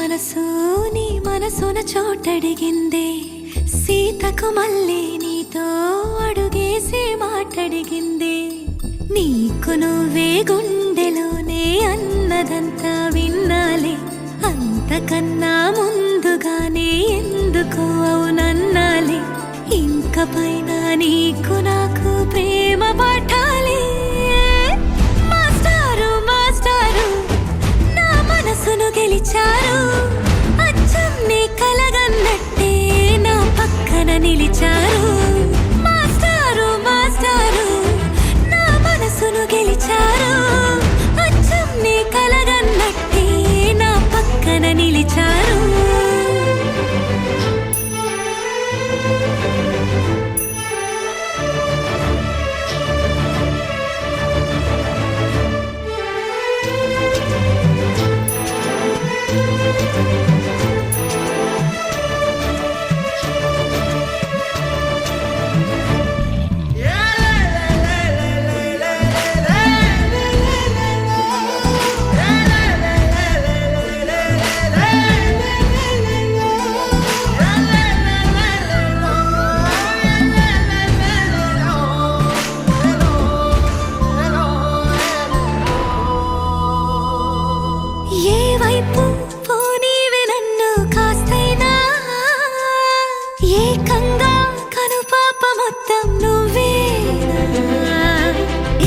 మనసు నీ మనసున చోటడిగిందే సీతకు మళ్ళీ నీతో అడుగేసి మాటడిగిందే నీకు నువ్వే గుండెలోనే అన్నదంతా విన్నాలే అంతకన్నా ముందుగానే ఎందుకు అవునన్నాలే ఇంక పైన నీకు నాకు ప్రేమ పాఠాలే మాస్టారు మాస్టారు నా మనసును గెలిచారు అచ్చం నీ కలగన్నట్టే నా పక్కన నిలిచారు మాస్టారు మాస్టారు నా మనసును గెలిచారు అచ్చం నీ కలగన్నట్టే నా పక్కన నిలిచారు ఏకంగా కనుపాప మొత్తం నువ్వేనా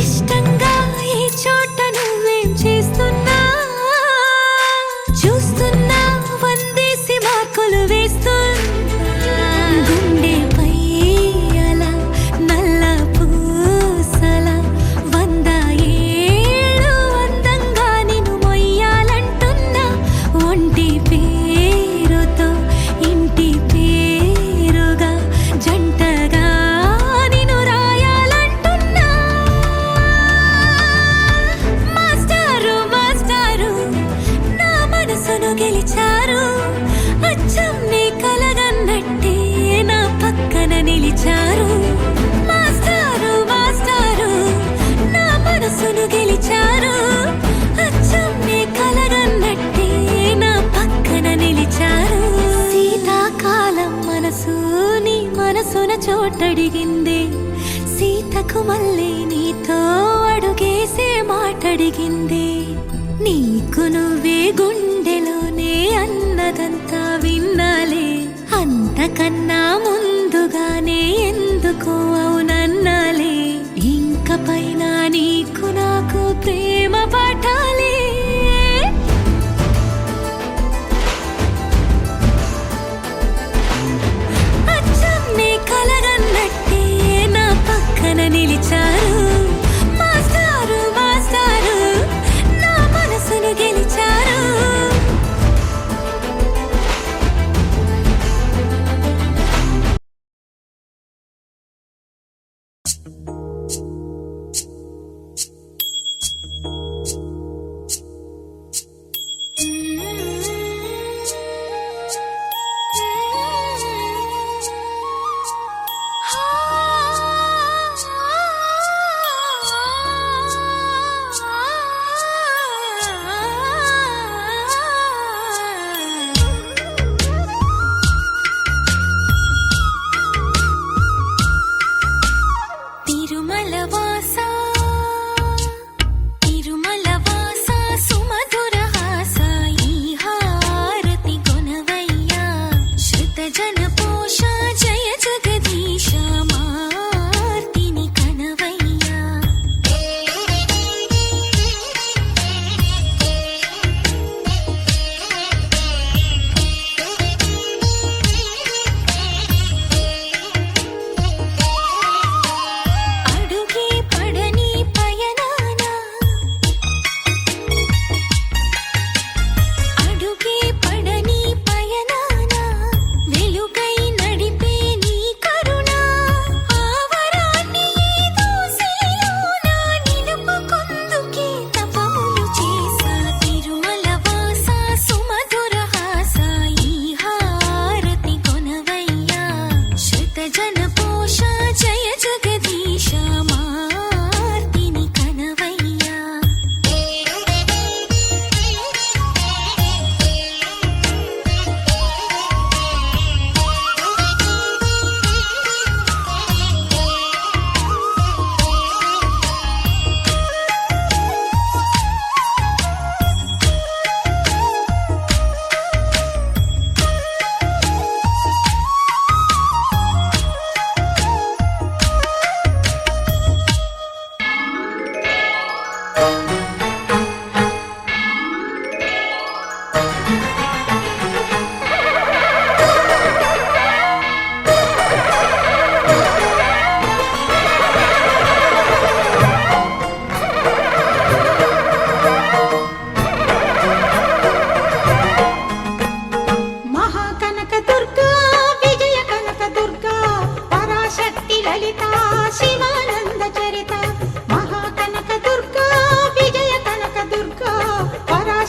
ఇష్టంగా ఈ చోట నువ్వేం చేస్తున్నా చూస్తున్నా వందేసి మార్కులు వేస్తున్నా గుండెపై అలా నల్ల పూసల 100 ఏళ్ళు అందంగా నిన్ను మొయ్యాలంటున్నా ఒంటి పేరుతో ఇంటి పేరుగా జంటగా నిన్ను రాయాలంటున్నా మాస్టారు మాస్టారు నా మనసును గెలిచారు అచ్చం నీ కలగన్నట్టే నా పక్కన నిలిచారు మాస్టారు మాస్టారు నా మనసును గెలిచారు అచ్చం నీ కలగన్నట్టే నా పక్కన నిలిచారు శీతాకాలం మనసు నీ మనసున చోటడిగిందే సీతకు మళ్ళీ నీతో అడుగేసే మాటడిగిందే నీకు నువ్వే గుండెలోనే అన్నదంతా విన్నాలే అంతకన్నా ముందుగానే ఎందుకు అవునన్నాలే ఇంక పైన నీకు నాకు ప్రేమ పాఠాలే అచ్చం నీ కలగన్నట్టే నా పక్కన నిలిచారు మాస్టారు మాస్టారు నా మనసును గెలిచారు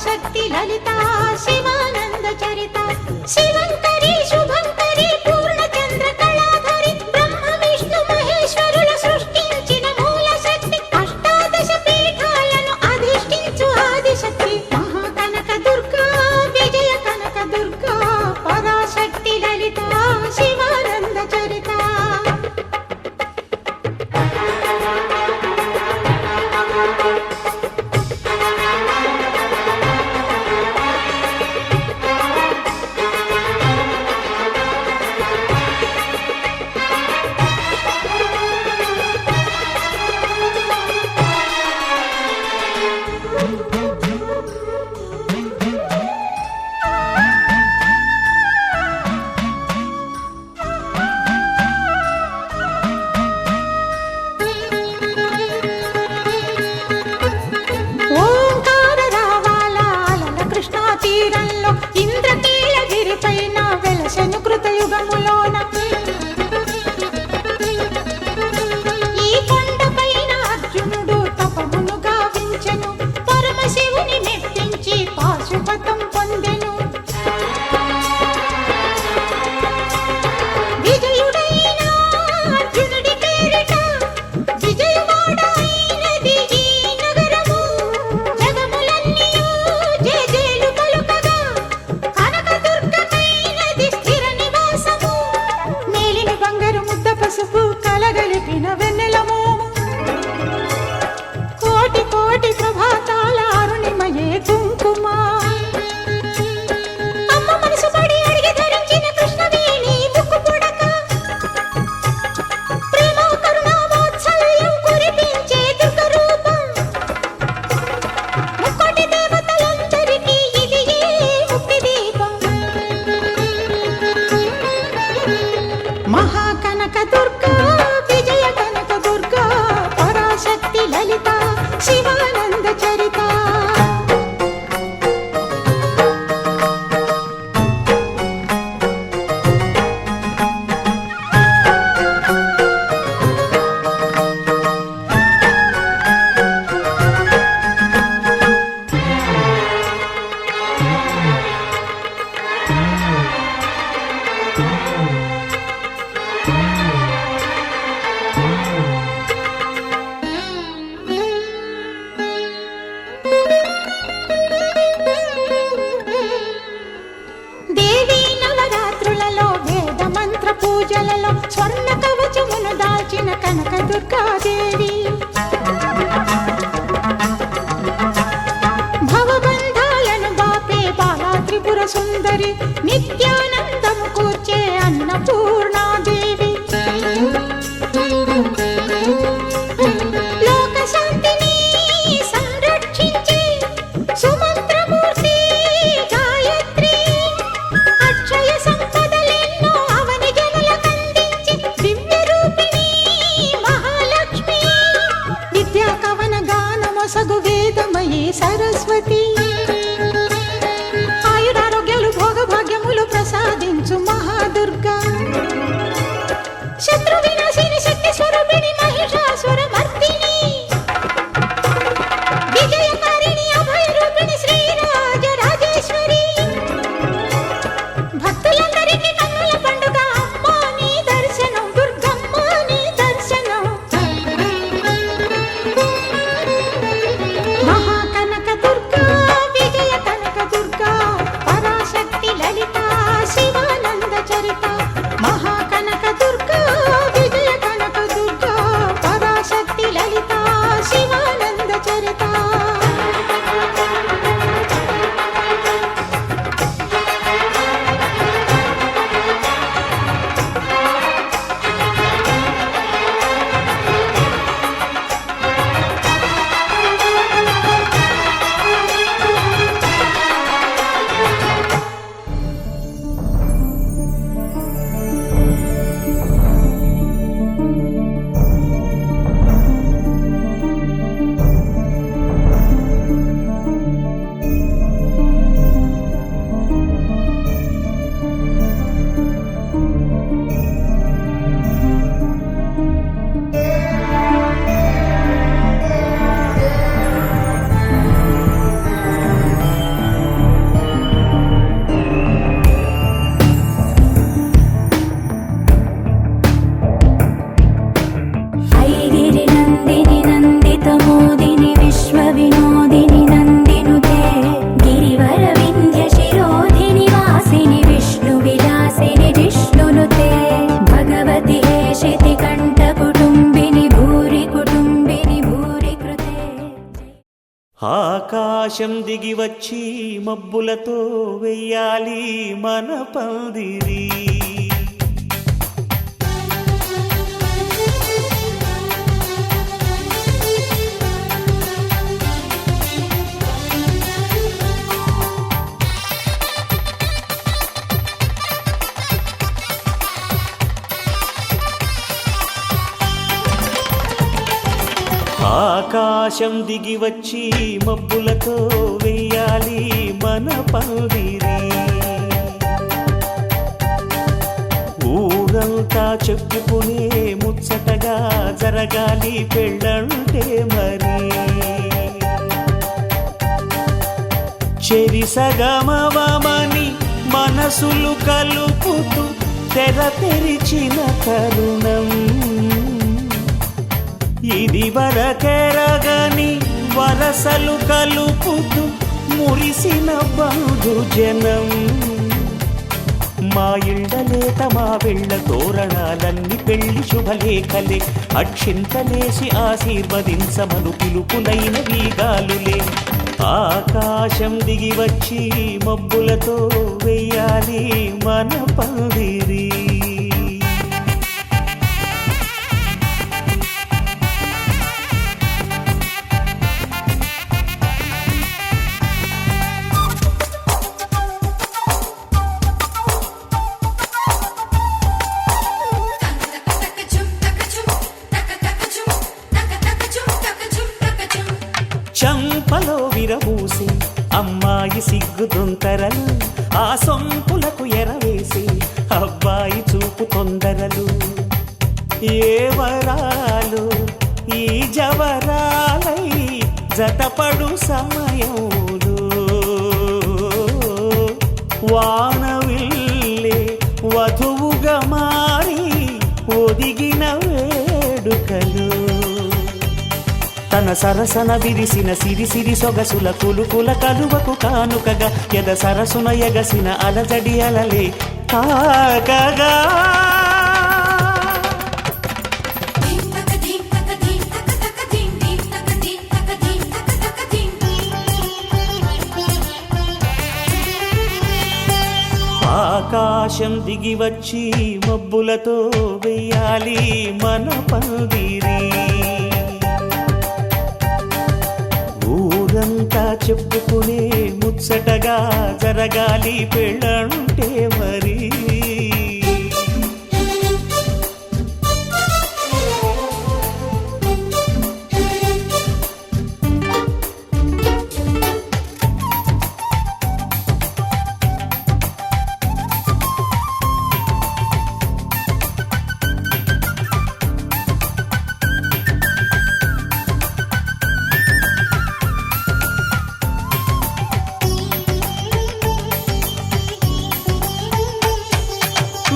పరాశక్తి లలిత శివానంద చరిత శివంకరి శుభంకరి పూర్ణచంద్ర కళాధరి బ్రహ్మ విష్ణు మహేశ్వరుల సృష్టించిన మూల శక్తి అష్టాదశ పీఠాలను అధిష్ఠించు ఆదిశక్తి మహాకనక దుర్గా విజయ కనక దుర్గా పరాశక్తి లలిత శివానంద చరిత తీరంలో ఇంద్రకీలగిరిపైన వెలసెను కృతయుగములోన ఈ కొండపైన అర్జునుడు తపమును గావించెను పరమశివుని మెప్పించి పాశుపతం పొందెను విజయుడైన అర్జునుడి పేరిట విజయవాడ అయినది ఈ నగరము జగములన్నీయు జయజేలు పలుకగా కనకదుర్గమైనది స్థిర నివాసము మేలిని బంగారు ముద్ద పసుపు కలగలిపిన వెన్నెలము కోటి కోటి ప్రభాతాల అరుణిమయే కుంకుమ అమ్మ మనసు పడి అడిగి ధరించిన కృష్ణవేణి ముక్కు పుడక ప్రేమ కరుణ వాత్సల్యం కురిపించే దుర్గ రూపం ముక్కోటి దేవతలందరికీ ఇది ఏ ముక్తి దీపం మహాకనక దుర్గా విజయ కనక దుర్గా పరాశక్తి లలిత శివానంద చరిత దేవీ నవరాత్రులలో వేద మంత్ర పూజలలో స్వర్ణ కవచమును దాల్చిన కనక దుర్గాదేవి భవబంధాలను బాపే బాలా త్రిపుర సుందరి నిత్యానందము కూర్చే అన్నపూర్ణాదేవి లోక శాంతిని సంరక్షించే సుమంత్రమూర్తి గాయత్రి అక్షయ సంపదలెన్నో అవని జనులకందించి దివ్య రూపిణి మహాలక్ష్మి విద్యా కవన గానమొసగు వేదమయీ సరస్వతి ఆయురారోగ్యాలు భోగభాగ్యములు ప్రసాదించు మహాదుర్గా ఆకాశం దిగి వచ్చి మబ్బులతో వెయ్యాలి మన పందిరి. ఆకాశం దిగి వచ్చి మబ్బులతో వెయ్యాలి మన పందిరి. ఊరంతా చెప్పుకునే ముచ్చటగా జరగాలి పెళ్ళంటే మరి. చెరిసగమవమని మనసులు కలుపుతూ తెర తెరిచిన తరుణం. ఇది వరకెరగని వరసలు కలుపుతూ మురిసిన బంధుజనం. మా ఇళ్ళలేత మా వెళ్ళ తోరణాలన్నీ పెళ్లి శుభలేఖలే. అక్షింతలేసి ఆశీర్వదించమను పిలుపులైన వీగాలులే. ఆకాశం దిగి వచ్చి మబ్బులతో వెయ్యాలి మన పందిరి. చంపలో విరబూసి అమ్మాయి సిగ్గుదొంతరలు. ఆ సొంపులకు ఎరవేసి అబ్బాయి చూపు తొందరలు. ఏ వరాలు ఈ జవరాలై జతపడు సమయంలో. వానవిల్లే వధువుగా మారి ఒదిగిన వేడుకలు. తన సరసన విరిసిన సిరిసిరి సొగసుల కులుకుల కలువకు కానుకగా ఎద సరసున ఎగసిన అలజడి అలలే తాకగా. ఆకాశం దిగి వచ్చి మబ్బులతో వెయ్యాలి మన పందిరి. ఊరంతా చెప్పుకునే ముచ్చటగా జరగాలి పెళ్ళంటే మరి.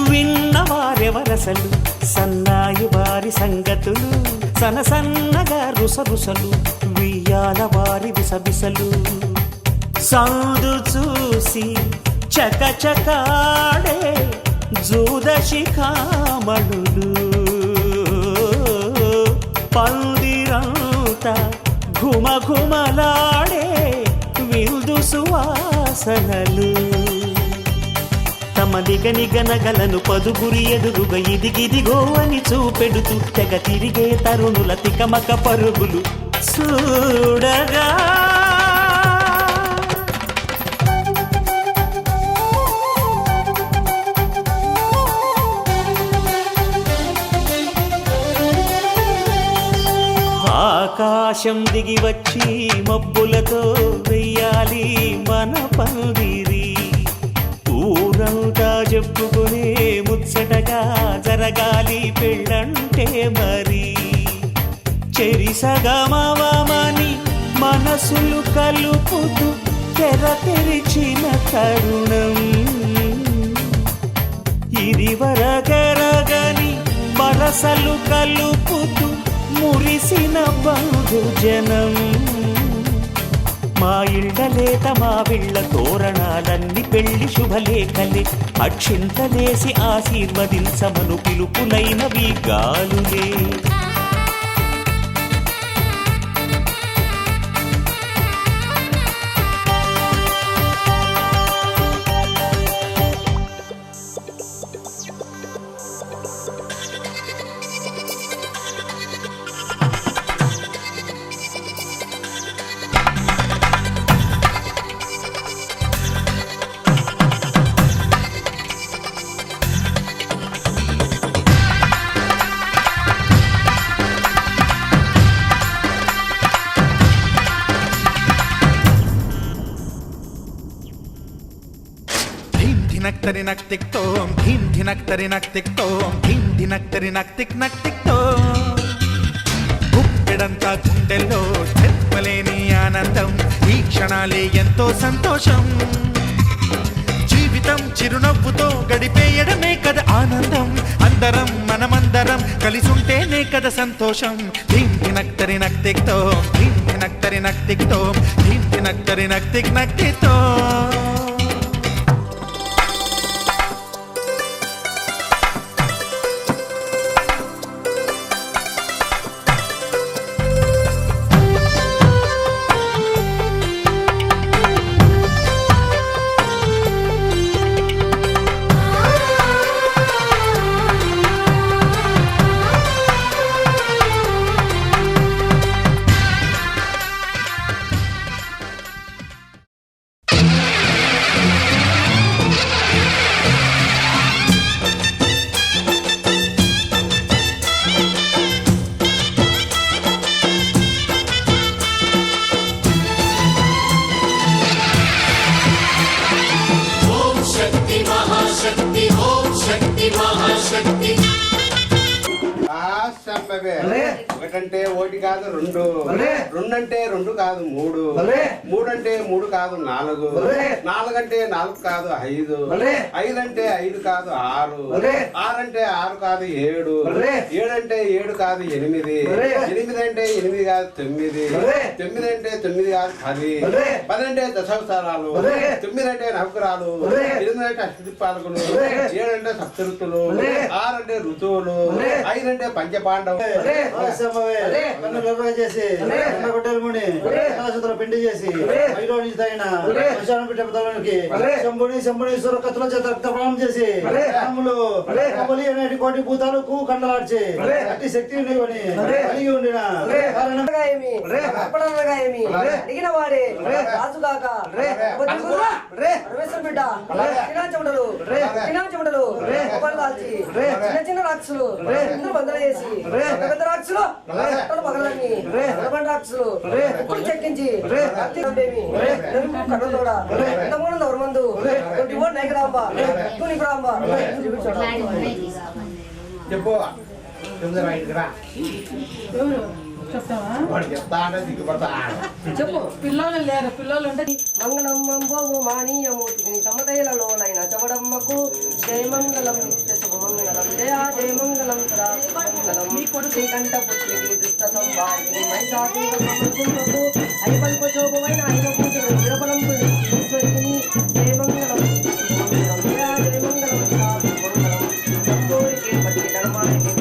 విన్నవారెవరసలు సన్నాయి వారి సంగతులు. సనసన్నగా రుసరుసలు వియ్యాల వారి విసబిసలు. సౌదు చూసి చకచకాడే జూదశిఖామణులు. పందిరంతా ఘుమఘుమలాడే విందు సువాసనలు. తమ నిగనిగనగలను పదుగురి ఎదురుగా ఇదిగిదిగో అని చూపెడుతూ తెగ తిరిగే తరుణుల తికమక పరుగులు చూడగా. ఆకాశం దిగి వచ్చి మబ్బులతో వెయ్యాలి మన పందిరి. ఊరంతా చెప్పుకునే ముచ్చటగా జరగాలి పెళ్ళంటే మరి. చెరిసగమవమని మనసులు కలుపుతూ తెర తెరిచిన తరుణం. ఇది వరగరగని వరసలు కలుపుతూ మురిసిన బంధుజనం. మా ఇళ్ళలేత మా వీళ్ళ తోరణాలన్నీ పెళ్లి శుభలేఖలే. అక్షింతలేసి ఆశీర్వదించమను పిలుపులైనవి గాలులే. ధినక్ తరి నక్ తిక్ తోం ధీం ధినక్ తరి నక్ తిక్ తోం ధీం ధినక్ తరి నక్ తిక్ తోం గుప్పెడంతా గుండెల్లో చెప్పలేని ఆనందం ఈ క్షణాలే ఎంతో సంతోషం జీవితం చిరునవ్వుతో గడిపేయడమే కదా ఆనందం అందరం మనమందరం కలిసుంటేనే కదా సంతోషం ధీం ధినక్ తరి నక్ తిక్ తోం ధీం ధినక్ తరి నక్ తిక్ తోం ధీం ధినక్ తరి నక్ తిక్ తోం ఒకటంటే ఒకటి కాదు రెండు రెండంటే రెండు కాదు మూడు మూడంటే మూడు కాదు నాలుగు నాలుగంటే నాలుగు కాదు ఐదు ఐదంటే ఐదు కాదు ఆరు ఆరంటే ఆరు కాదు ఏడు ఏడంటే ఏడు కాదు ఎనిమిది ఎనిమిది అంటే ఎనిమిది కాదు తొమ్మిది తొమ్మిది అంటే తొమ్మిది కాదు పది అంటే దశావతారాలు తొమ్మిది అంటే నవగ్రహాలు ఎనిమిది అంటే అష్టదిక్పాలకులు ఏడంటే సప్తఋతులు ఆరంటే ఋతువులు ఐదంటే పంచపాండవులు చేసి పిండి చేసి శంభుని శంభునీశ్వర కత్తుల చేత రక్తప్రదానం చేసి రాములు కబలి అనేటి కోటి భూతాలు కండలాడ్చి అట్టి శక్తిని కలిగి ఉండిన అడిగిన వాడే రాజుగాక బిడ్డ చిన్నాచముడలు చిన్నాచముడలు దాల్చి చిన్న చిన్న రాక్షసులు బందలు చేసి పెద్ద రాక్షసులు పగలన్నీ రాక్షసులు ఎప్పుడు చెక్కించి కడలోడ ఎంతమంది నవరమందు నైకరాంబ తూనిపురాంబ చెప్పు చెప్పు పిల్లలు లేరు పిల్లలు ఉంటే మంగళమ్మోవు మానీయమూర్తిని సమతైలలోనైన చవడమ్మకు జయమంగళం నిత్య శుభమంగళం జయ జయమంగళం సదామంగళం శ్రీకంఠ పుత్రికి దుష్ట సంవారిని మైసాకు ఐపల్పశోభమైన ఐన పూజలు నిరబలంపు ఈశ్వరిని జయమంగళం జయ జయమంగళం సదామంగళం దంబోరికి పట్టి ధర్మానికి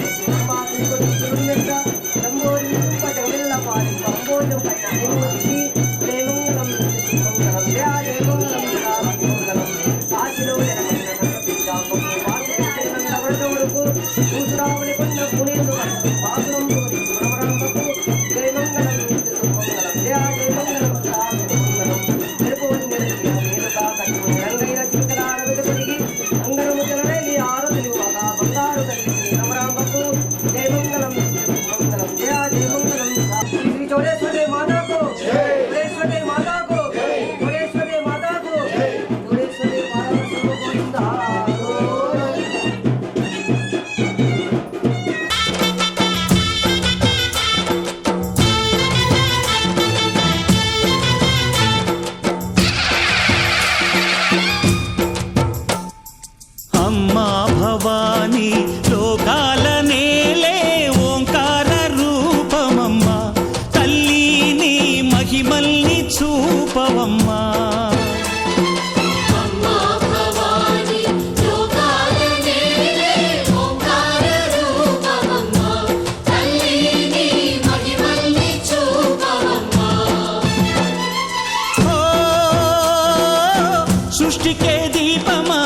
సృష్టికే దీపమా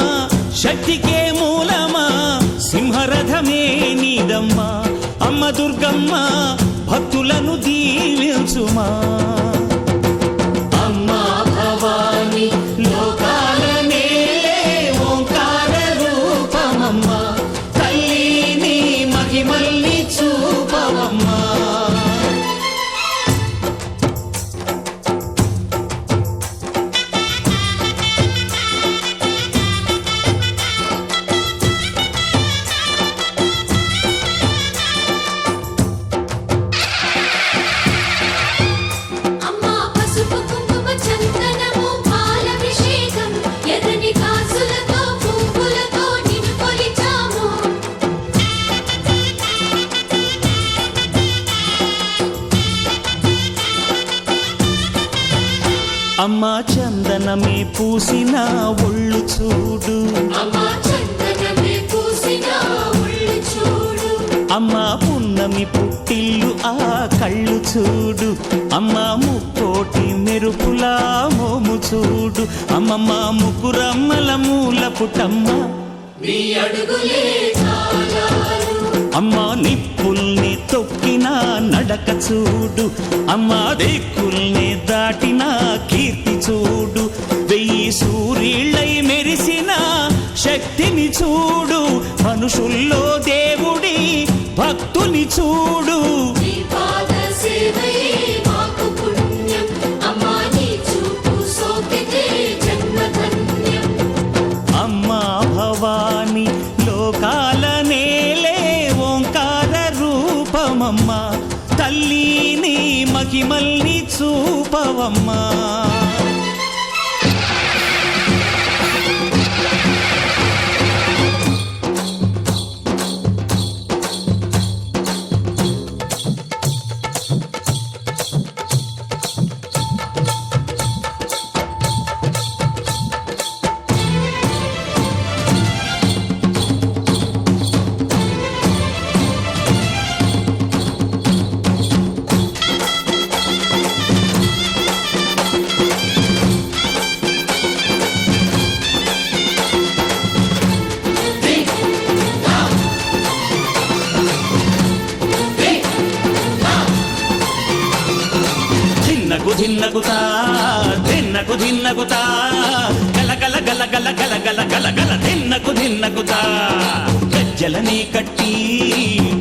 శక్తికే మూలమా సింహరథమే నీదమ్మా అమ్మ దుర్గమ్మ భక్తులను దీవించుమా అమ్మా భవాని లోకాల నేలే ఓంకార రూపమమ్మ తల్లిని మహిమల్ని చూపవమ్మా అమ్మా చందనమే పూసిన ఒళ్ళు చూడు, అమ్మా పున్నమి పుట్టిల్లు ఆ కళ్ళు చూడు, అమ్మా ముక్కోటి మెరుపులా మోము చూడు, అమ్మమ్మ ముగ్గురమ్మల మూల పుట్టమ్మ అమ్మా నిప్పుల్ని తొక్కిన నడక చూడు, అమ్మా దిక్కుల్ని దాటిన కీర్తి చూడు, వెయ్యి సూర్యుళ్ళై మెరిసిన శక్తిని చూడు, మనుషుల్లో దేవుడి భక్తుని చూడు. అమ్మా భవాని లోకాల నేలే ఓంకార రూపమమ్మా, తల్లిని మహిమల్ని చూపవమ్మా. ధిన్నగుతా ధిన్నగు ధిన్నగుతా గల గల గల గల గల గల గల గల ధిన్నగుతా, గజ్జలనే కట్టి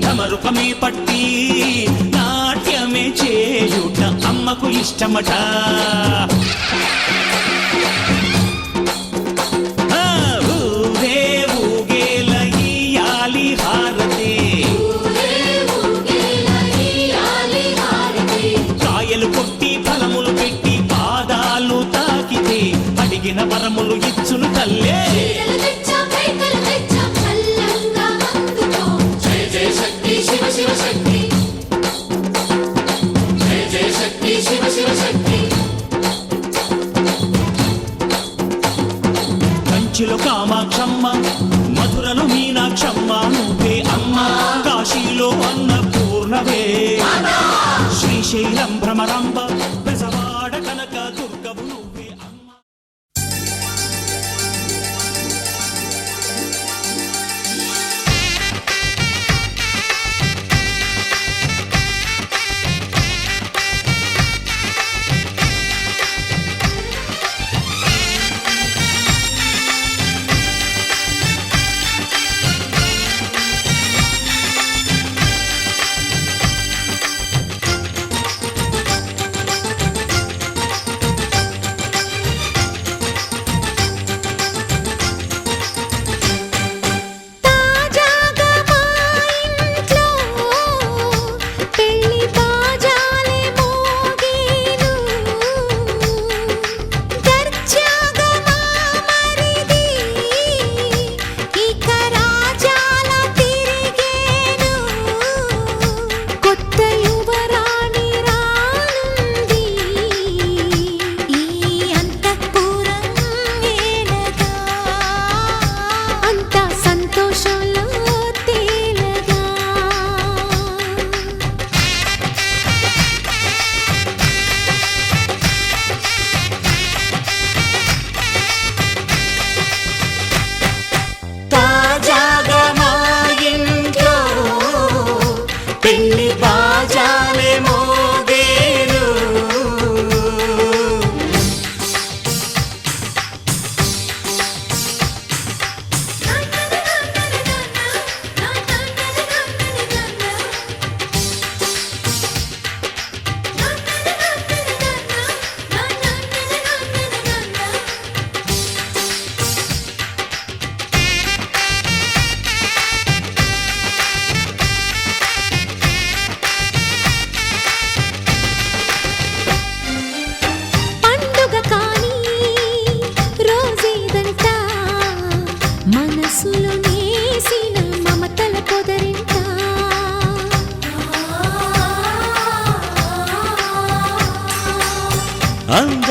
ఢమరుకమే పట్టి నాట్యమే చేయుట అమ్మకు ఇష్టమట. ఊరే ఊగేల ఇయ్యాలి హారతి, కాయలు కొట్టి ఫలములు పెట్టి పాదాలు తాకితే అడిగిన వరములు ఇచ్చును తల్లే. కంచిలో కామాక్షమ్మ, మధురలో మీనాక్షమ్మ నువ్వే అమ్మ, కాశీలో అన్నపూర్ణవే, శ్రీశైలం భ్రమరాంబ, బెజవాడ కనక దుర్గవు నువ్వే అమ్మ.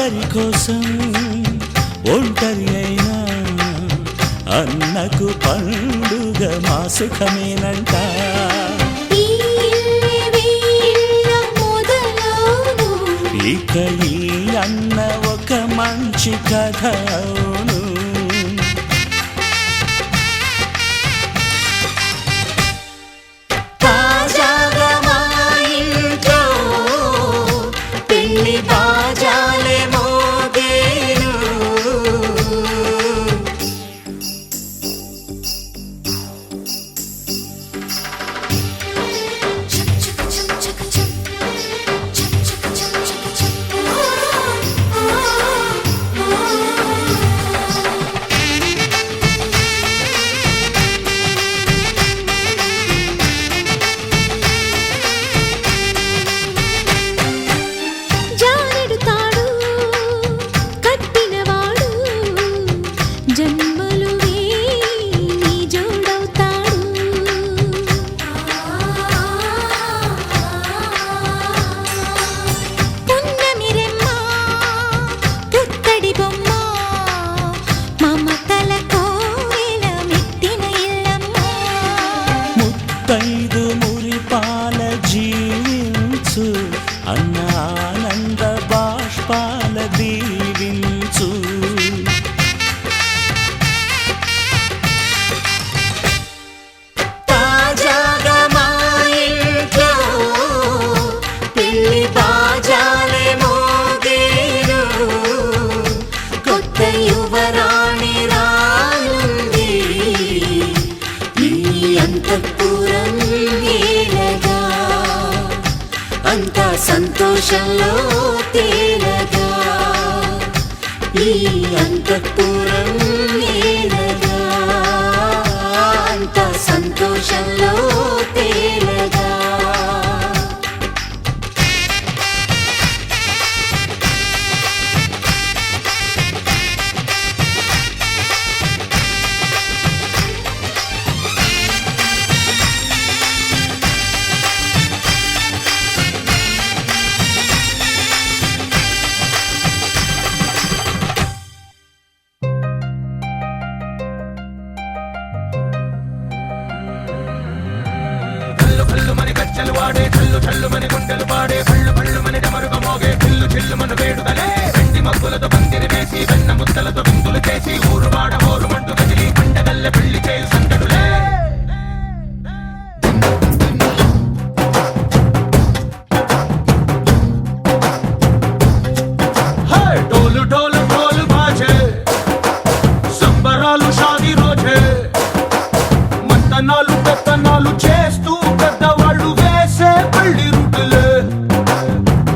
అందరి కోసం ఒంటరి అయినా అన్నకు పండుగ మా సుఖమేనంట. ఇక ఈ అన్న ఒక మంచి కథ అవును. తాజాగా మా ఇంట్లో పెళ్లి బాజాలే మోగేను. జానెడు తాడు కట్టినవాడు జన్మలు నీ జోడవుతాడు. పున్నమిరెమ్మ పుత్తడి బొమ్మ మమతల కోవెల మెట్టిన ఇల్లమ్మ. ముత్తైదు మురిపాల జీవించు అన్న ఆనంద బాష్పాల దీవించు. తాజాగా మా ఇంట్లో పెళ్లి బాజాలే మోగేను. కొత్త యువరాణి రానుంది ఈ అంతఃపురం ఏలగా అంతా సంతోషంలో తేలగా. ఈ అంతఃపురం ఏలగా అంతా సంతోషంలో తేలగా. ढोल ढोल ढोल बाजे సంబరాలు షాదీ రోజే మంతనాలు పెత్తనాలు చేస్తూ పెద్దవాళ్ళు వేసే పెళ్లి రూటులే.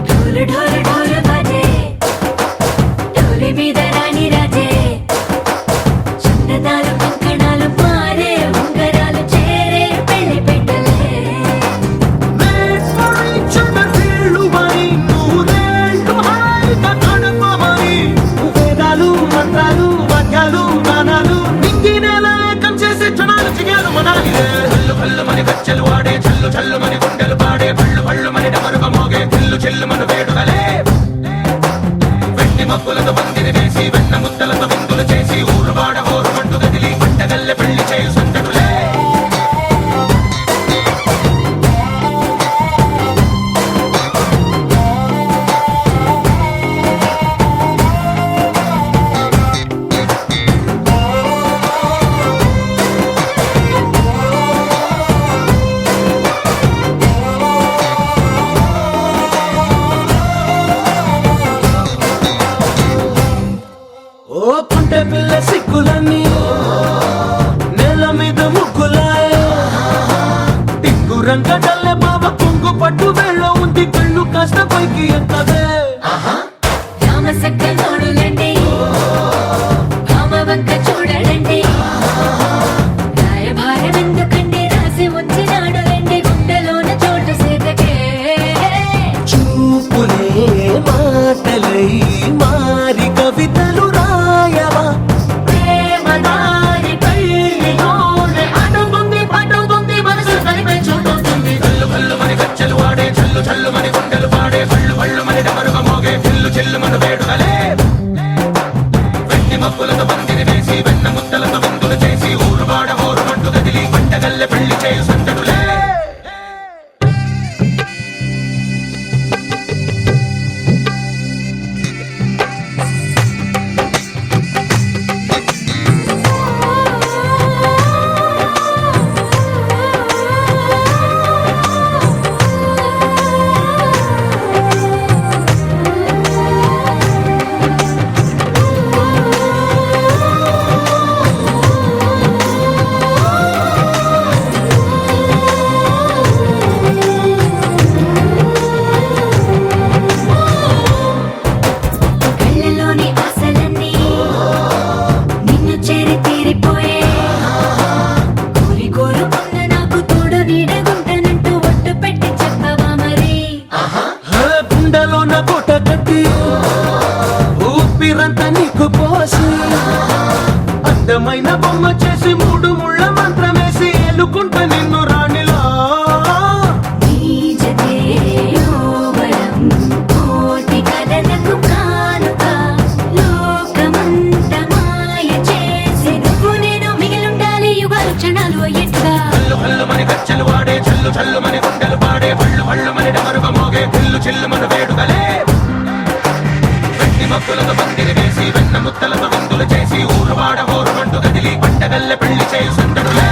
ఢోలు ఢోలు ఢోలు బాజే ఢోలి మీద రాణి రాజే చందనాలు కంకణాలు మారే ఉంగరాలు చేరే పెళ్లి పెట్టలే. వీళ్ళు మరి నూరేళ్ళు హాయిగా గడపమని వేదాలు మంత్రాలు వాక్యాలు గానాలు నింగి నేల ఏకం చేసే క్షణాలు చిగాలు మనాలి. హల్లు హల్లు మని గజ్జలు వాడే చల్లు చల్లు మని గుండెలు పాడే పళ్ళు పళ్ళు మని డమరుగ మోగే చిల్లు చిల్లు మన వేడుకలే. వెండి మబ్బులతో పందిరి వేసి వెన్న ముద్దలతో విందులు చేసి ఊరు వాడ హోరు మంటు గదిలి పంటగల్లె పెళ్లి చేయు సందడులే. ఓ పుంటె పిల్ల సిక్కులన్నీ నేల మీద ముగ్గులాయ టింగు రంగడల్లె బాబ కొంగు పట్టు వెళ్ళ ఉంది కళ్ళు కాస్త పైకి ఎత్తదే. రామసక్క నోడులండి రామవంక చూడడండి రాయభారం ఎందుకండి రాసి ఉంచినాడు అండి గుండెలోన చోటు సీతకే. చూపులే మాటలై మారి కవితలు రాయవా ప్రేమదారి పెళ్లిలోనే అడుగుంది పడుగుంది మనసు కలిపే చూడుతుంది. కళ్ళు కళ్ళు మని గజ్జలు వాడే చల్లు చల్లు మని గుండెలు పాడే పళ్ళు పళ్ళు మని మబ్బులతో పందిరి వేసి వెన్న ముద్దలతో విందులు చేసి ఊరు వాడ ఊరు మంటు కదిలి పంటగల్లె పెళ్లి చేయు సందడులే. కళ్ళలోని ఆశలన్నీ నిన్ను చేరి తీరిపోయే కోరి కోరుకున్న నాకు తోడు నీడగుంటానంటూ ఒట్టు పెట్టి చెప్పవా మరి గుండెలోన కోట కట్టి ఊపిరంతా నీకు పోసి అందమైన బొమ్మ చేసి మూడు ముళ్ళ మంత్రమేసి ఎలుకుంటా నిన్ను రాణిలో. నీజతే యోవరం కోటి కలలకు కానుక లోకమంత మాయ చేసి నువ్వు నేను మిగిలుండాలి యుగాలు క్షణాలు అయ్యేట్టుగా హల్లు హల్లు మని గచ్చలు వాడే చల్లు చల్లు మని గుండెలు పాడే పళ్ళు పళ్ళు మని డమరుగ మోగే పిల్లు చిల్లు మన వేడుకలే. వెండి మబ్బులతో పందిరి వేసి వెన్న ముద్దలతో విందులు చేసి ఊరు వాడ ఊరు మంటు కదిలి పంటగల్లె పెళ్లి చేయు సందడులే.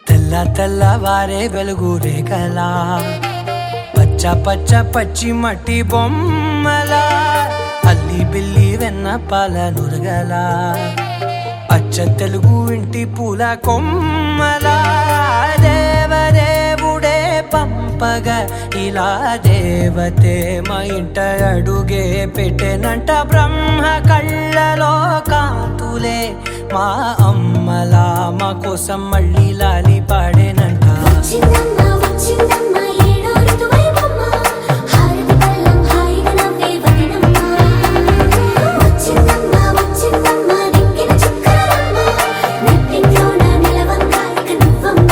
తెల్ల తెల్లవారే వెలుగు రేఖలా పచ్చ పచ్చ పచ్చి మట్టి బొమ్మలా అల్లి బిల్లి వెన్న పాల నురగలా అచ్చ తెలుగు ఇంటి పూల కొమ్మలా దేవదేవుడే పంపగా ఇలా దేవతే మా ఇంట అడుగే పెట్టెనంట బ్రహ్మ కళ్ళలో కాంతులే మా అమ్మలా మా కోసం మళ్ళీ లాలి పాడేనంట. వచ్చిందమ్మ వచ్చిందమ్మ ఏడో ఋతువైవమ్మ హారతి పళ్ళం హాయిగా నవ్వే వదినమ్మ వచ్చిందమ్మ వచ్చిందమ్మ నెక్కిన చుక్కలమ్మ నెట్టింట్లోన నిలవంగా ఇక నువ్వమ్మ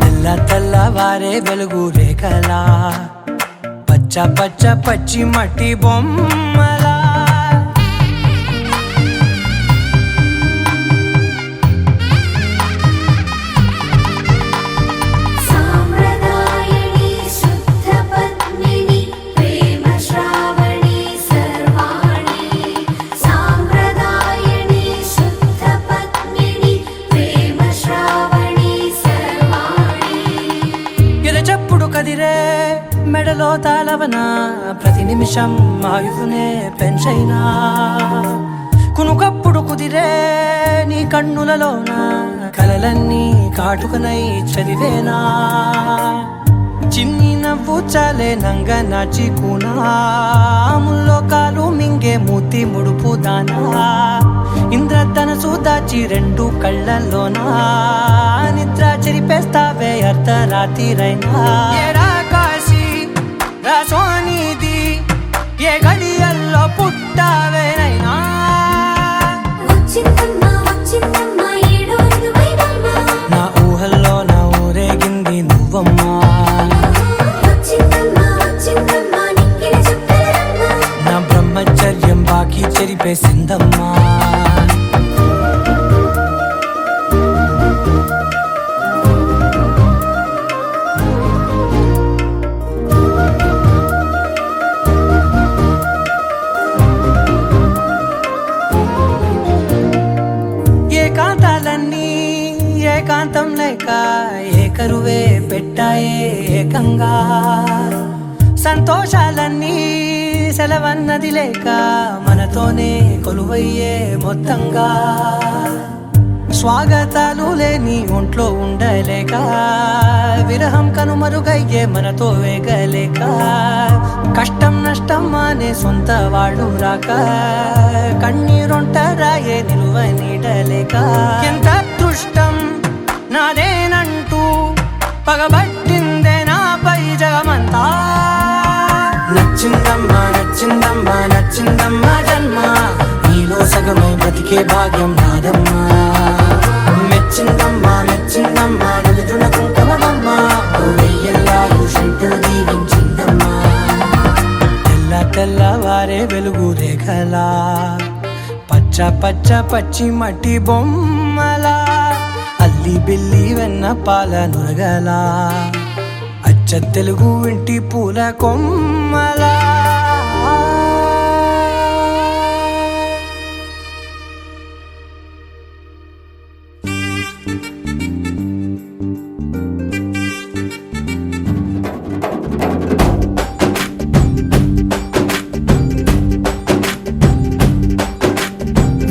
తెల్ల తెల్లవారే వెలుగు రేఖలా పచ్చ పచ్చ పచ్చి మట్టి బొమ్మలా. సాంప్రదాయని శుద్ధ పద్మిని ప్రేమ శ్రావణి సర్వాణి సాంప్రదాయని శుద్ధ పద్మిని ప్రేమ శ్రావణి సర్వాణి ఎరచప్పుడు కదిరే మెడలో తాళవన ప్రతి నిమిషం ఆయువునే పెంచైనా కునుకప్పుడు కుదిరే నీ కన్నులలోన కలలన్నీ కాటుకనై చదివేనా చిన్ని నవ్వు చాలే నంగ నాచి కూనాముల్లో కాలు మింగే మూతి ముడుపు దానా ఇంద్రధనసు దాచి రెండు కళ్ళల్లోనా నిద్ర చెరిపేస్తావే అర్ధరాత్రిరైనా. ఏడా కాశీ రాసోనిది ఏ గడియల్లో పుట్టావేనైనా వచ్చిందమ్మ వచ్చిందమ్మ ఏడో ఋతువైవమ్మ నా ఊహల్లో నా ఊరేగింది నువ్వమ్మా. వచ్చిందమ్మ వచ్చిందమ్మ నెక్కిన చుక్కలమ్మ నా బ్రహ్మచర్యం బాకీ చెరిపేసిందమ్మా. ఏకాంతాలన్నీ ఏకాంతం లేక ఏకరువే పెట్టాయే ఏకంగా సంతోషాలన్నీ సెలవన్నది లేక మనతోనే కొలువయ్యే మొత్తంగా స్వాగతాలు లేని ఒంట్లో ఉండలేక విరహం కనుమరుగయ్యే మనతో వేగలేక కష్టం నష్టం అనే సొంత వాళ్ళు రాక కన్నీరొంటరాయే నిలువ నీడలేక ఎంత అదృష్టం నాదేనంటూ పగబట్టిందే నాపై జగమంతా నచ్చిందమ్మా నచ్చిందమ్మా నచ్చిందమ్మా జన్మ నీలో సగమై బ్రతికే భాగ్యం నాదమ్మా మెచ్చిందమ్మా మెచ్చిందమ్మా నుదుటిన కుంకుమమ్మా వెయ్యల్లాలు శంకరు దీవించిందమ్మా తెల్ల తెల్లవారే వెలుగు రేఖలా పచ్చ పచ్చ పచ్చి మట్టి బొమ్మలా అల్లి బిల్లి వెన్న పాల నురగలా అచ్చ తెలుగు ఇంటి పూల కొమ్మలా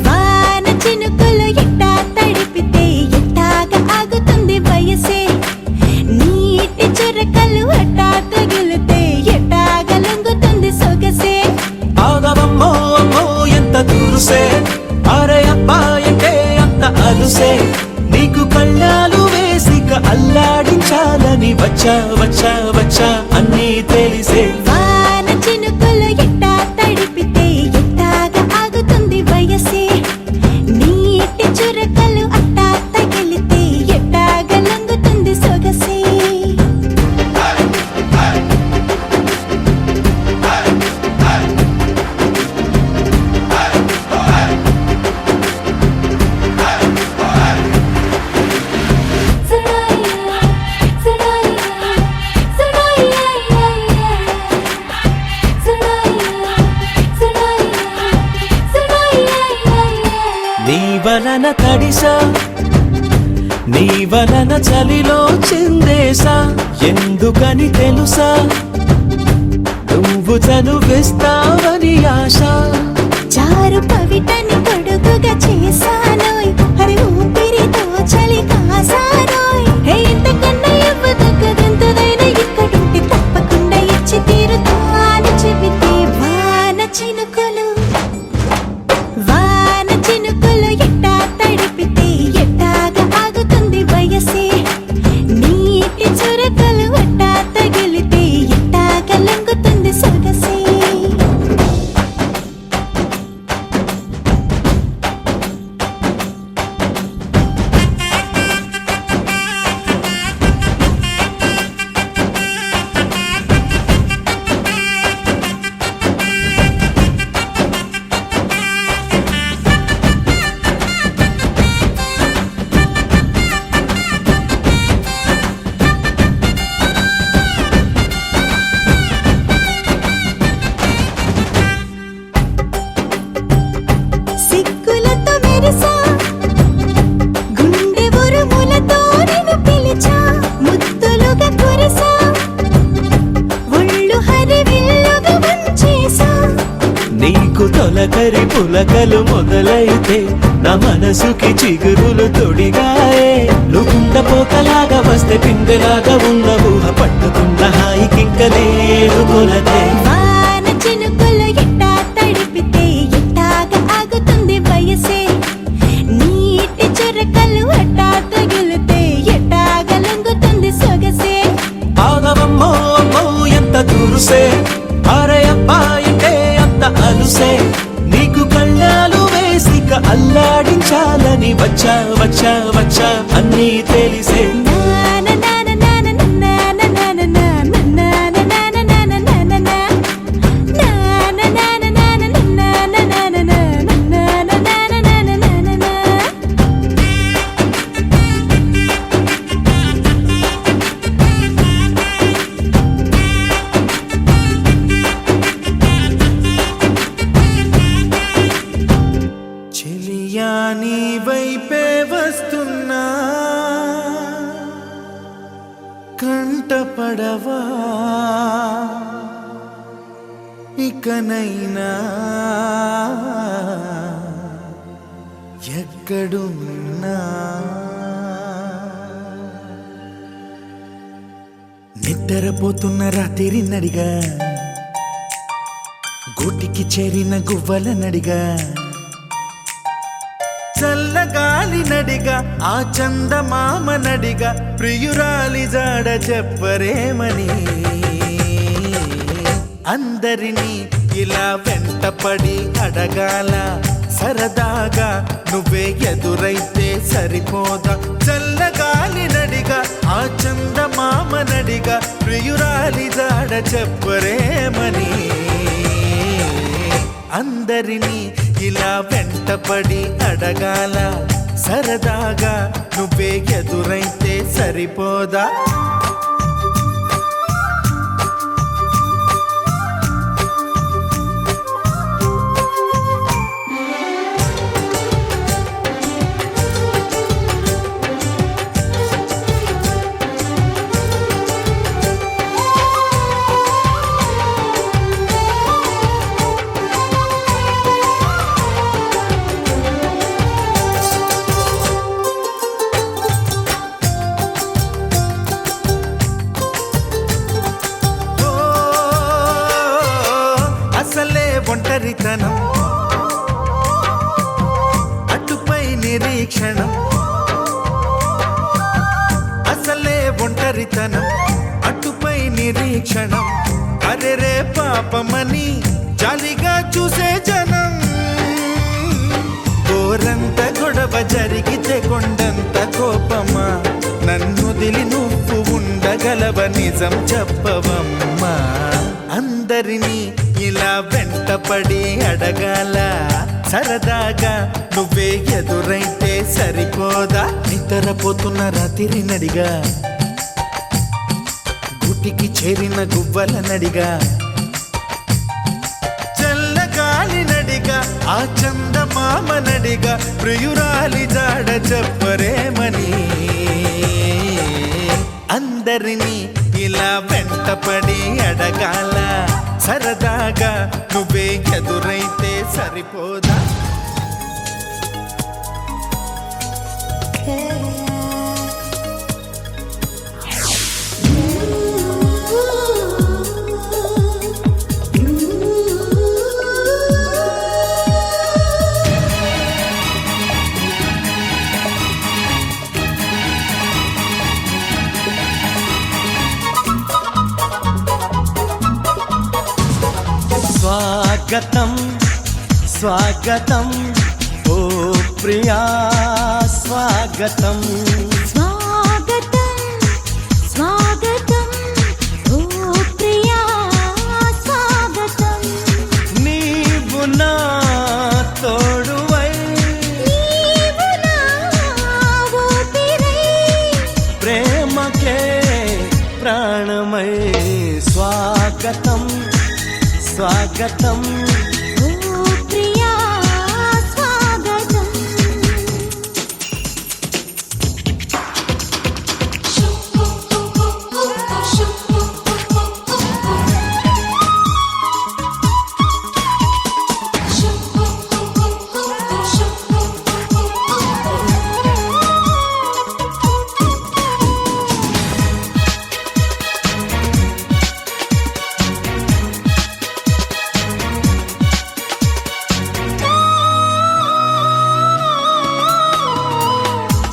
వాన చినుకులు ఎట్టా తడిపితే ఎట్టాగా ఆగుతుంది వయసే నీటి చురకలు అట్టా తగిలితే ఎట్టాగా లొంగుతుంది సొగసే ఆగవమ్మో అమ్మో ఎంత దూరుసే అరే అబ్బాయంటే అంత అలుసే నీకు కళ్ళాలు వేసిక అల్లాడించాలని వచ్చా వచ్చా వచ్చా అన్నీ తెలిసే వాన చినుకులు ఎట్టా తడిపితే ఎట్టాగా ఆగుతుంది వయసే నీటి చురకలు అట్టా తగిలితే ఎట్టాగా లొంగుతుంది సొగసే నీ వలన తడిసా నీ వలన చలిలో చిందేసా ఎందుకని తెలుసా నువ్వు చనువిస్తావని ఆశ చారు పవిటని పొడుగుగా చేశానోయ్ హరి ఊపిరితో చలి కాసానోయ్ హే ఇంతకన్నా ఇవ్వదగ్గదెంతదైనా ఇక్కడుంటే తప్పకుండా ఇచ్చి తీరుతాను చెబితే వాన చినుకులు ఎట్టా తడిపితే ఎట్టాగా ఆగుతుంది వయసే నీటి చురకలు అట్టా తగిలితే ఎట్టాగా లొంగుతుంది సొగసే సిగ్గులతో మెరిసా గుండె ఉరుములతో నిన్ను పిలిచా ముద్దులుగా కురిసా ఒళ్ళు హరివిల్లుగా వంచేసా నీకు తొలకరి పులకలు మొదలైతే నా మనసుకి చిగురులు తొడిగాయే నువ్వుండ పోకలాగా వస్తే పిందెలాగా ఉన్న ఊహ పట్టుకున్న హాయికింక లేదు కొలతే వాన చినుకులు ఎట్టా తడిపితే ఎట్టాగా ఆగుతుంది వయసే నీటి చురకలు అట్టా తగిలితే ఎట్టాగా లొంగుతుంది సొగసే ఆగవమ్మో అమ్మో ఎంత దూరుసే అరే అబ్బాయంటే అంత అలుసే నీకు కళ్ళాలు వేసిక అల్లాడించాలని వచ్చా వచ్చా వచ్చా అన్నీ తెలిసే చెలియా నీ వైపే వస్తున్నా కంటపడవా ఇకనైనా ఎక్కడున్నా నిద్రపోతున్న రాత్రి నడిగా గూటికి చేరిన గువ్వల నడిగా చల్లగాలి నడిగా ఆ చందమామ నడిగా ప్రియురాలి జాడ చెప్పరేమని అందరినీ ఇలా వెంటపడి అడగాల సరదాగా నువ్వే ఎదురైతే సరిపోదా చల్లగాలి నడిగా ఆ చందమామ నడిగా ప్రియురాలి జాడ చెప్పరేమని అందరినీ ఇలా వెంటపడి అడగాల సరదాగా నువ్వే ఎదురైతే సరిపోదా ఒంటరితనం అటుపై నిరీక్షణం అసలే ఒంటరితనం అటుపై నిరీక్షణం అరెరే పాపమని జాలిగా చూసే జనం గోరంత గొడవ జరిగితే కొండంత కోపమా నన్నుదిలి నువ్వు ఉండగలవ నిజం చెప్పవమ్మా అందరినీ ఇలా వెంటపడి అడగాల సరదాగా నువ్వే ఎదురైతే సరిపోదా నిద్రపోతున్న రాత్రి నడిగా గుటికి చేరిన గువ్వల నడిగా చల్లగాలి నడిగా ఆ చందమామ నడిగా ప్రియురాలి జాడ చెప్పరేమని అందరినీ ఇలా వెంటపడి అడగాల సరదాగా నువ్వే ఎదురైతే సరిపోదా స్వాగతం స్వాగతం ఓ ప్రియా స్వాగతం స్వాగతం స్వాగతం ఓ ప్రియా స్వాగతం నీవు నా తోడువై నీవు నా ఊపిరై ప్రేమకే ప్రాణమై స్వాగతం స్వాగతం ఓ ప్రియా స్వాగతం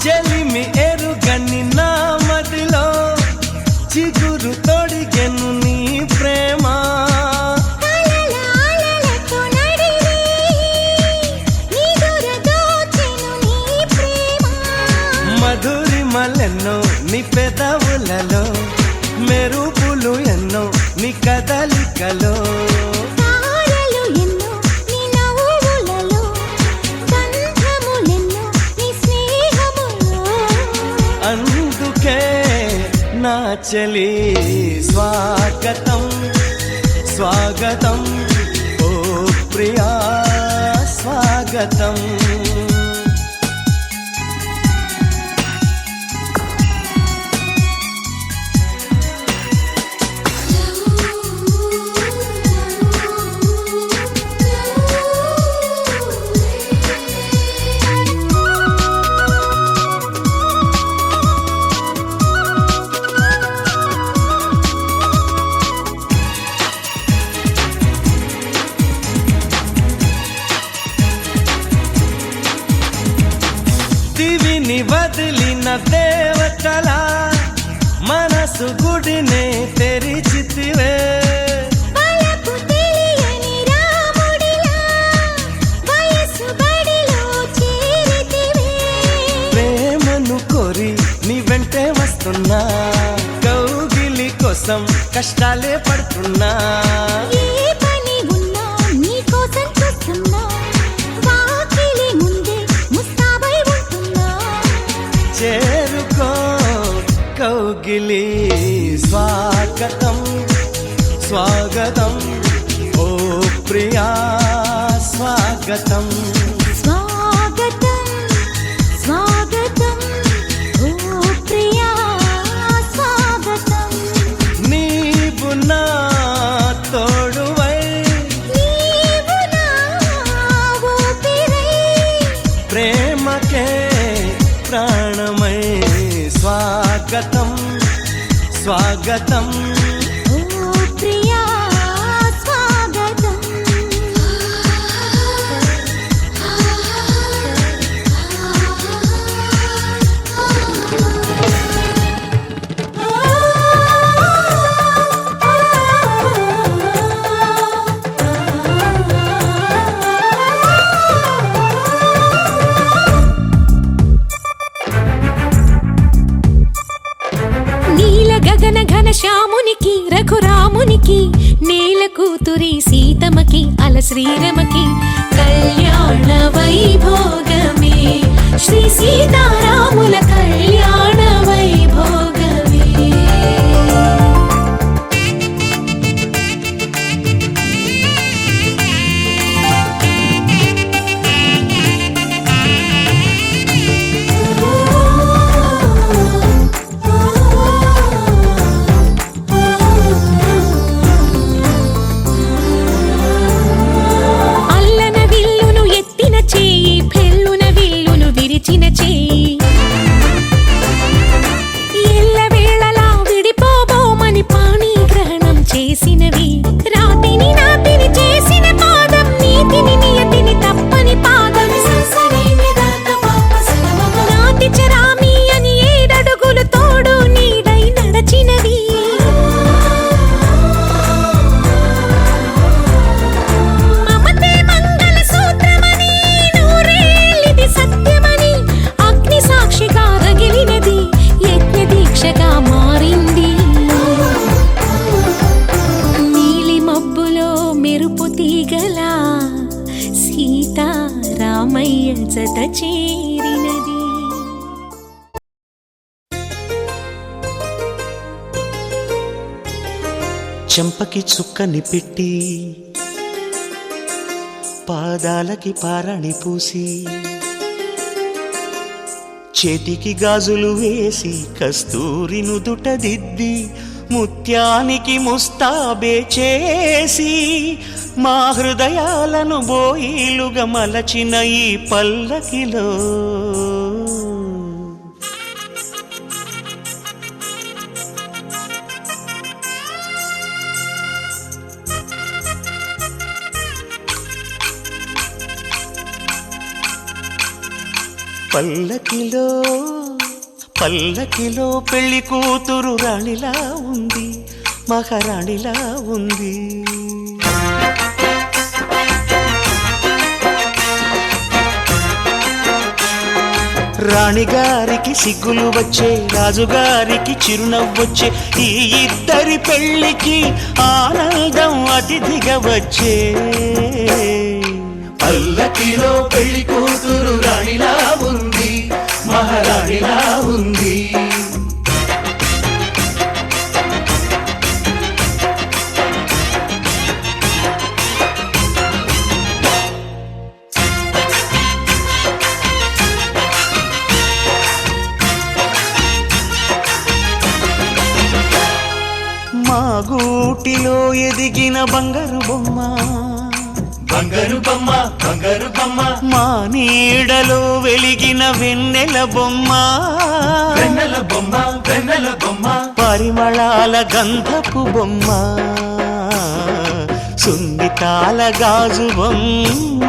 చెలిమి ఎరుగని నా మదిలో చిగురు తొడిగెను నీ ప్రేమ కలలాలలతో నడివే నిదుర దోచెను నీ ప్రేమ మధురి మలెన్నో నీ పెదవులలో మెరుపులు ఎన్నో నీ కదలికలో తారలు ఎన్నో నీ నవ్వులలో గంధములెన్నో నీ స్నేహములో అందుకే నా చెలి స్వాగతం స్వాగతం ఓ ప్రియా స్వాగతం దేవతల మనసు గుడినే తెరిచితివే వలపు తెలియని రాముడిలా వయసు బడిలో చేరితివే ప్రేమను కోరి నీ వెంటే వస్తున్నా కౌగిలి కోసం కష్టాలే పడుతున్నా ఏ పని ఉన్నా నీ కోసం చూస్తున్నా వాకిలి ముందే ముస్తాబై ఉంటున్నా చేరుకో కౌగిలి స్వాగతం స్వాగతం ఓ ప్రియా స్వాగతం స్వాగతం స్వాగతం ఓ ప్రియా స్వాగతం నీవు నా తోడువై నీవు నా ఊపిరై ప్రేమకే ప్రాణమై స్వాగతం స్వాగతం ఓ ప్రియా స్వాగతం నీల గగన ఘన శ్యామునికి రఘురామునికి నేల కూతురి సీతమకి అల శ్రీరమకి కళ్యాణ వైభోగమే శ్రీ సీతారాముల కళ్యాణ వైభోగమే అల్లన విల్లును ఎత్తిన చేయి పెళ్ళున విల్లును విరిచిన చేయి ఎల్లవేళలా విడిపోబోమని పాణి గ్రహణం చేసినవి రాతిని నాతిని చేసిన పాదం నీతిని నియతిని తప్పని పాదం నాతి చరామి అని ఏడడుగులు తోడు నీడై నడచినవి మమతే మంగళ సూత్రమని నూరేళ్ళిది సత్యమని అగ్ని సాక్షిగా రగిలినది యజ్ఞ దీక్షగా మారింది నీలి మబ్బులో మెరుపు తీగలా సీతారామయ్య జత చేరినది చెంపకి చుక్కని పెట్టి పాదాలకి పారాణి పూసి చేతికి గాజులు వేసి కస్తూరి నుదుట దిద్ది ముత్యానికి ముస్తాబే చేసి మా హృదయాలను బోయిలుగా మలచిన ఈ పల్లకిలో పల్లకిలో పల్లకిలో పెళ్లి కూతురు రాణిలా ఉంది మహారాణిలా ఉంది రాణిగారికి సిగ్గులు వచ్చే రాజుగారికి చిరునవ్వొచ్చే ఈ ఇద్దరి పెళ్లికి ఆనందం అతిథిగా వచ్చే పల్లకిలో పెళ్లి కూతురు రాణిలా ఉంది మహారాణిలా ఉంది మా గూటిలో ఎదిగిన బంగారు బొమ్మ బంగారు బొమ్మ బంగారు బొమ్మ మా నీడలో వెలిగిన వెన్నెల బొమ్మ వెన్నెల బొమ్మ వెన్నెల బొమ్మ పరిమళాల గంధపు బొమ్మ సున్నితాల గాజు బొమ్మ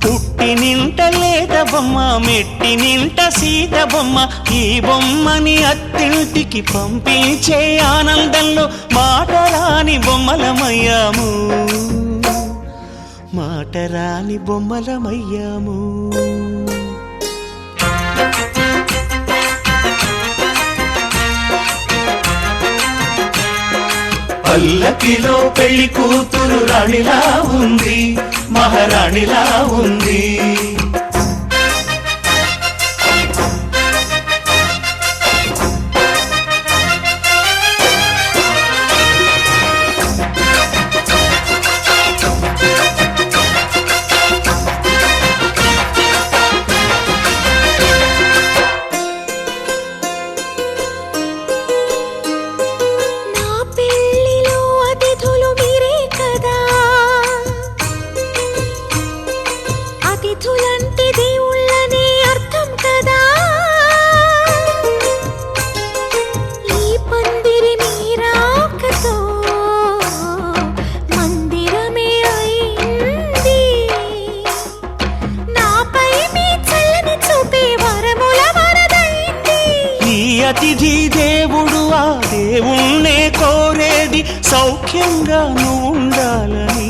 పుట్టి మట్టి నింట లేద బొమ్మ మెట్టి నింట సీత బొమ్మ ఈ బొమ్మని అత్తింటికి పంపించే ఆనందంలో మాటరాని బొమ్మలమయ్యాము మాటరాని బొమ్మలమయ్యాము పల్లకిలో పెళ్లి కూతురు రాణిలా ఉంది మహారాణిలా ఉంది అతిథులంటే దేవుళ్ళనే అర్థం కదా ఈ పందిరి మీరాకతో మందిరమే అయింది నాపై మీ చల్లని చూపే వరముల వరదైంది ఈ అతిథి దేవుడు ఆ దేవుణ్ణే కోరేది సౌఖ్యంగా నువ్వు ఉండాలని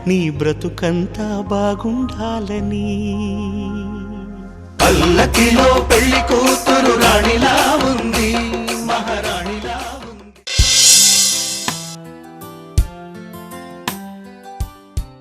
నీ బ్రతుకంతా బాగుండాలని పల్లకిలో పెళ్లి కూతురు రాణిలా ఉంది